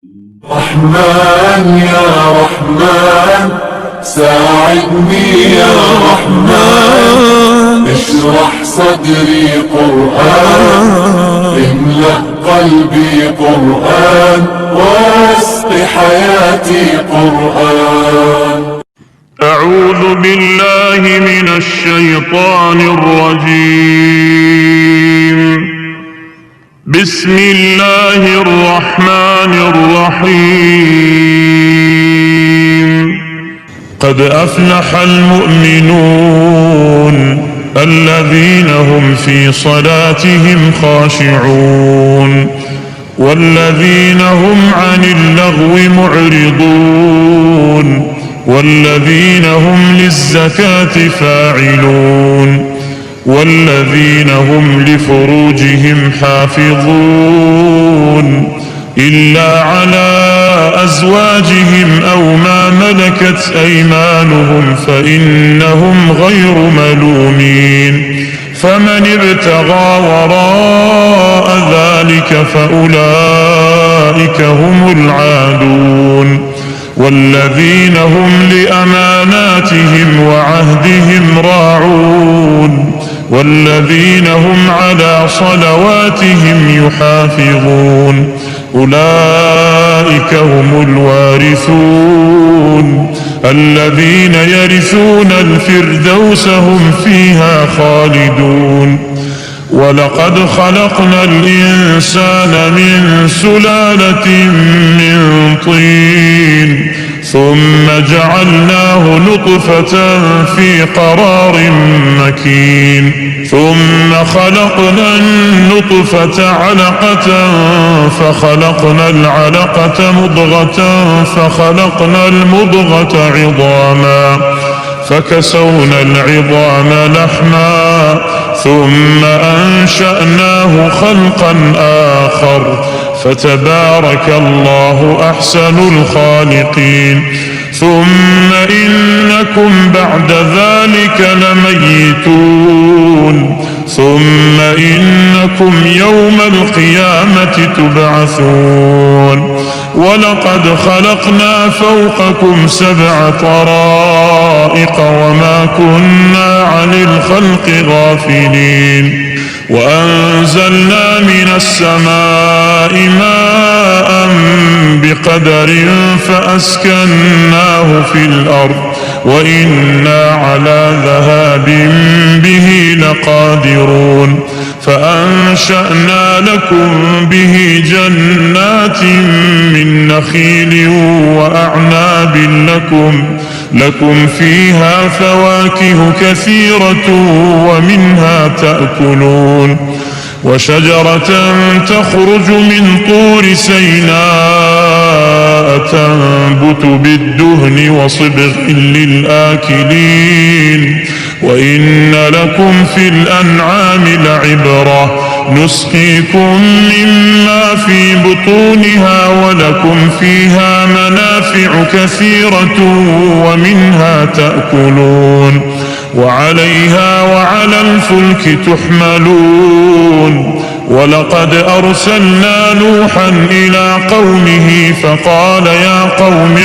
رحمن يا رحمن ساعدني يا رحمن، اشرح صدري قرآن، املأ قلبي قرآن، واسق حياتي قرآن. أعوذ بالله من الشيطان الرجيم. بسم الله الرحمن الرحيم. قد أفلح المؤمنون الذين هم في صلاتهم خاشعون والذين هم عن اللغو معرضون والذين هم للزكاة فاعلون والذين هم لفروجهم حافظون إلا على أزواجهم أو ما ملكت أيمانهم فإنهم غير ملومين، فمن ابتغى وراء ذلك فأولئك هم العادون. والذين هم لأماناتهم وعهدهم راعون والذين هم على صلواتهم يحافظون، أولئك هم الوارثون الذين يرثون الفردوس هم فيها خالدون. ولقد خلقنا الإنسان من سلالة من طين ثم جعلناه نطفة في قرار مكين، ثم خلقنا النطفة علقة فخلقنا العلقة مضغة فخلقنا المضغة عظاما فكسونا العظام لحما ثم أنشأناه خلقا آخر فتبارك الله أحسن الخالقين. ثم إنكم بعد ذلك لميتون ثم إنكم يوم القيامة تبعثون. ولقد خلقنا فوقكم 7 طرائق وما كنا عن الخلق غافلين، وأنزلنا من السماء ماء بقدر فأسكناه في الأرض وإنا على ذهاب به لقادرون. فأنشأنا لكم به جنات من نخيل وأعناب لكم فيها فواكه كثيرة ومنها تأكلون. وشجرة تخرج من طور سيناء تنبت بالدهن وصبغ للآكلين. وإن لكم في الأنعام لعبرة نسقيكم مما في بطونها ولكم فيها منافع كثيرة ومنها تأكلون وعليها وعلى الفلك تحملون. ولقد أرسلنا نوحا إلى قومه فقال يا قوم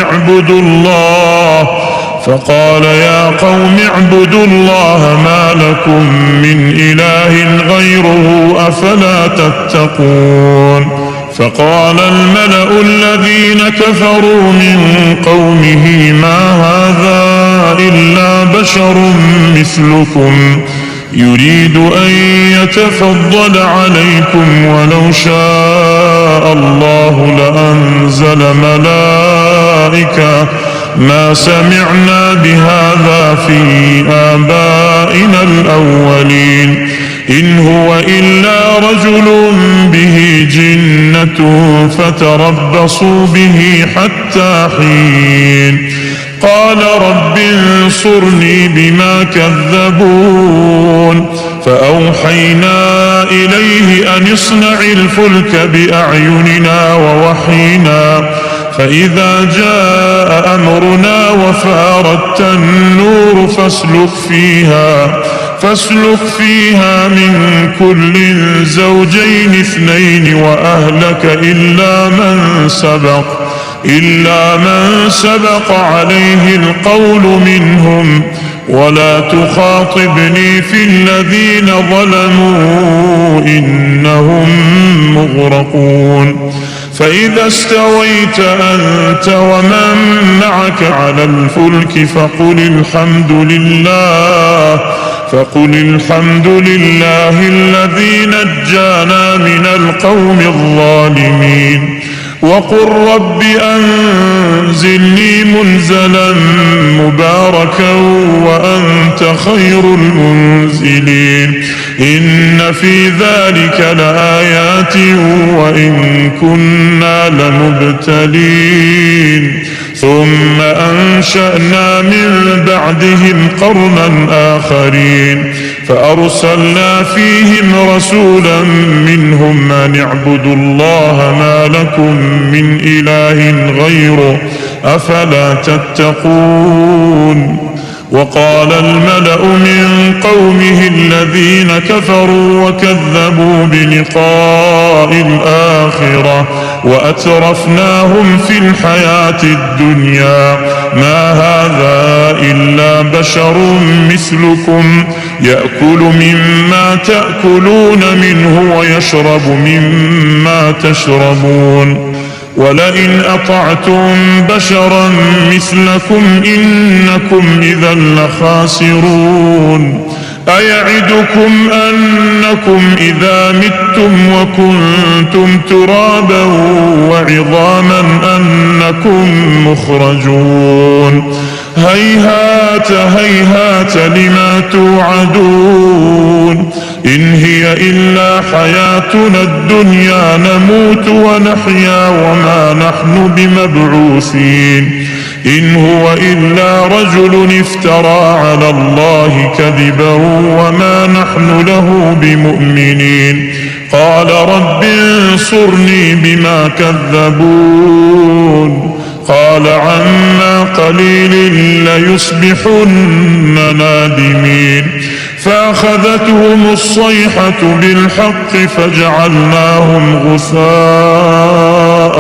اعبدوا الله ما لكم من إله غيره أفلا تتقون. فقال الملأ الذين كفروا من قومه ما هذا إلا بشر مثلكم يريد أن يتفضل عليكم ولو شاء الله لأنزل ملائكة ما سمعنا بهذا في آبائنا الأولين إن هو إلا رجل به جنة فتربصوا به حتى حين. قال رب انصرني بما كذبون. فأوحينا إليه أن اصنع الفلك بأعيننا ووحينا فإذا جاء أمرنا وفارت النور فاسلك فيها من كل زوجين اثنين وأهلك إلا من سبق عليه القول منهم ولا تخاطبني في الذين ظلموا إنهم مغرقون فإذا استويت أنت ومن معك على الفلك فقل الحمد لله الذي نجانا من القوم الظالمين وقل رب أنزلني منزلا مباركا وأنت خير المنزلين إن في ذلك لآيات وإن كنا لمبتلين ثم أنشأنا من بعدهم قرنا آخرين فأرسلنا فيهم رسولا منهم أن اعبدوا الله ما لكم من إله غيره أفلا تتقون وقال الملأ من قومه الذين كفروا وكذبوا بلقاء الآخرة وأترفناهم في الحياة الدنيا ما هذا إلا بشر مثلكم يأكل مما تأكلون منه ويشرب مما تشربون ولئن أطعتم بشرا مثلكم إنكم إذا لخاسرون أيعدكم أنكم إذا متم وكنتم ترابا وعظاما أنكم مخرجون هيهات هيهات لما توعدون إن هي إلا حياتنا الدنيا نموت ونحيا وما نحن بمبعوثين إن هو إلا رجل افترى على الله كذبا وما نحن له بمؤمنين قال رب انصرني بما كذبون قال عما قليل ليصبحن نادمين فأخذتهم الصيحة بالحق فجعلناهم غثاء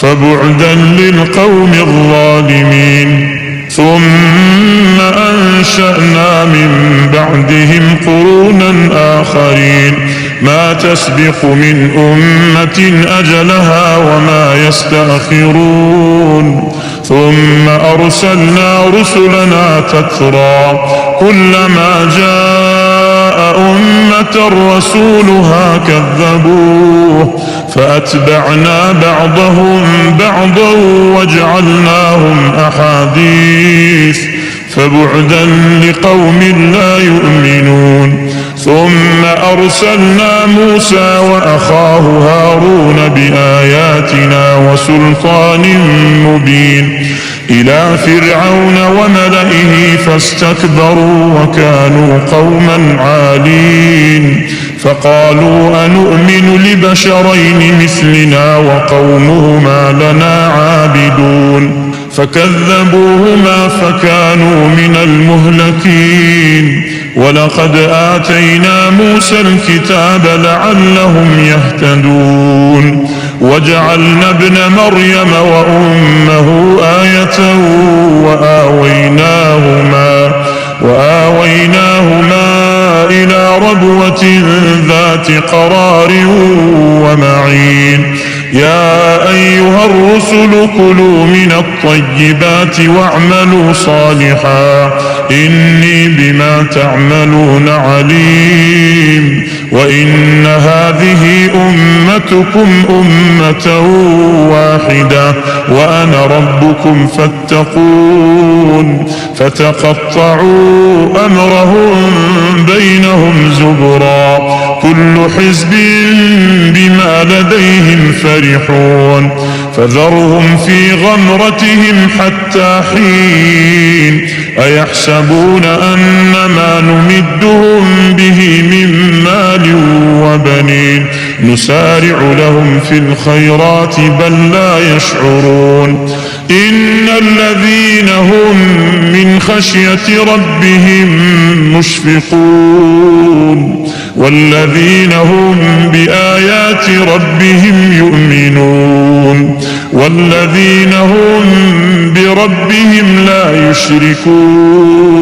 فبعدا للقوم الظالمين ثم أنشأنا من بعدهم قرونا آخرين ما تسبق من أمة أجلها وما يستأخرون ثم أرسلنا رسلنا تترى كلما جاء أمة رسولها كذبوه فأتبعنا بعضهم بعضا وجعلناهم أحاديث فبعدا لقوم لا يؤمنون ثم أرسلنا موسى وأخاه هارون بآياتنا وسلطان مبين إلى فرعون وملئه فاستكبروا وكانوا قوما عالين فقالوا أنؤمن لبشرين مثلنا وقومهما لنا عابدون فكذبوهما فكانوا من المهلكين ولقد آتينا موسى الكتاب لعلهم يهتدون وجعلنا ابن مريم وأمه آية وآويناهما إلى ربوة ذات قرار ومعين يا أيها الرسل كلوا من الطيبات واعملوا صالحا إني بما تعملون عليم وإن هذه أمتكم أمة واحدة وأنا ربكم فاتقون فتقطعوا أمرهم بينهم زبرا كل حزب بما لديهم فرحون فذرهم في غمرتهم حتى حين أيحسبون أن ما نمدهم به من مال وبنين نسارع لهم في الخيرات بل لا يشعرون إن الذين هم من خشية ربهم مشفقون والذين هم بآيات ربهم يؤمنون والذين هم بربهم لا يشركون